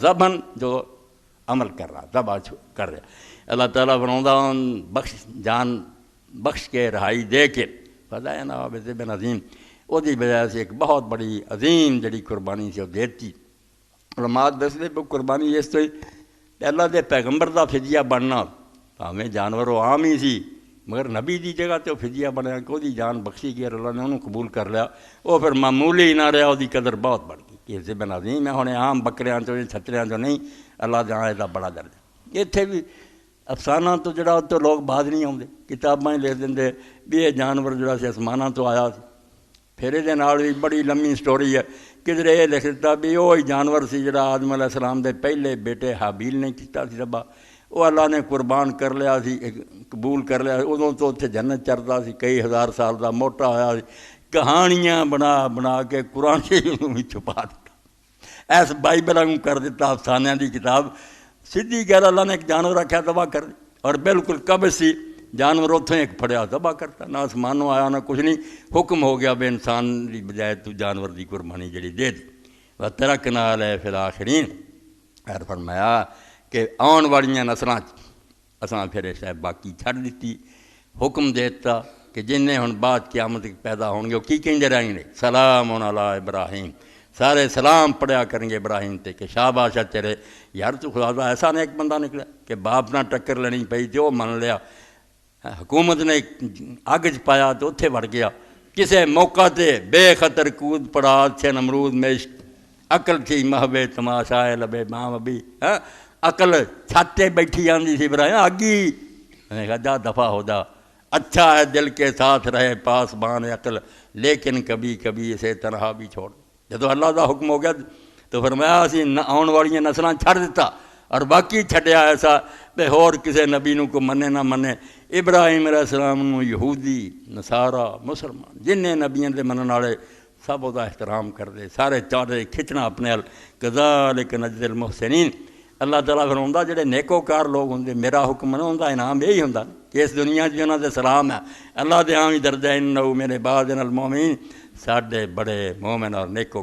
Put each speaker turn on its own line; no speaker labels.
ذبحن جو عمل کر رہا ذبح کر رہا اللہ تعالیٰ فرماتا بخش جان بخش کے رہائی دے کے فضائے نا بن عظیم وہ دی وجہ سے ایک بہت بڑی عظیم جڑی قربانی سے وہ دیتی علماء دستے پہ قربانی اس طرح اللہ دے پیغمبر دا فدیہ بننا ہمیں جانور و عام ہی سی مگر نبی دی جگہ تے وہ فدیہ بنیا کہ وہ دی جان بخشی کی اللہ نے انہوں قبول کر لیا وہ پھر معمولی ہی نہ رہا وہ دی قدر بہت بڑھ گئی کہ ذبح عظیم ہے ہونے عام بکریاں تو چھتریاں تو نہیں اللہ جہاں دا بڑا درجہ اتنے بھی افسانہ تو جڑا تو لوگ بعد نہیں آتے کتاباں لکھ دیں بھی یہ جانور جڑا سے آسمانہ تو آیا سی پھر یہ بھی بڑی لمبی سٹوری ہے کدھر یہ لکھ دیتا بھی وہی جانور سی جڑا آدم علیہ السلام دے پہلے بیٹے حابیل نے کیتا سی ذبح وہ اللہ نے قربان کر لیا سی قبول کر لیا ادوں تو اتنے جنت چڑھتا سی کئی ہزار سال دا موٹا ہویا سی کہانیاں بنا بنا کے قرآن شریف بھی چھپا دیتا ایس بائبل کر دیتا افسانیاں دی کتاب سیدھی گل اللہ نے ایک جانور رکھا ذبح کر دی اور بالکل قبض سی جانور اتوں ایک پھڑیا ذبح کرتا نہ آسمانوں آیا نہ کچھ نہیں حکم ہو گیا بے انسان دی بجائے تو جانور دی قربانی جڑی دے دی وَتَرَكْنَا عَلَيْهِ فِي الْآخِرِينَ خیر فرمایا کہ آن والیاں نسلاں اساں پھر شاید باقی چھڑ دیتی حکم دیتا کہ جنہیں ہن بعد قیامت پیدا ہون گے وہ کی کہیں رہیں گے سلام علی ابراہیم سارے سلام پڑھیا کریں گے ابراہیم تے کہ شاباش تیرے یار تو خدا دا ایسا نہیں ایک بندہ نکلا کہ باپ نہ ٹکر لینی پئی جو من لیا حکومت نے اگ چ پایا تو اتھے وڑ گیا کسے موقع تے بے خطر کود پڑا اچھے نمرود میں عقل تھی محبے تماشائے لبے ماں ابھی عقل چھاتے بیٹھی آندی سی ابراہیم اگی میں کہا جا دفع ہو جا اچھا ہے دل کے ساتھ رہے پاس بان عقل لیکن کبھی کبھی اسے تنہا بھی چھوڑ جدو اللہ دا حکم ہو گیا تو فرمایا اسی آن والیاں نسلاں چھڑ دیتا اور باقی چھڈیا ایسا بے ہور کسے نبی نو کو منے نہ منے ابراہیم علیہ السلام نو یہودی نصارہ مسلمان جنہیں نبیوں دے منن والے سب وہ احترام کر دے سارے چاہتے کھچنا اپنے کذالک نجزی المحسنین اللہ تعالیٰ فرماتا جڑے نیکوکار لوگ ہوں میرا حکم نہ ہوں انعام یہی ہوں کہ اس دنیا چ انہاں دے سلام ہے اللہ دے عام درجہ انہو میرے بعد المومنین ساڈے بڑے مومن اور نیکو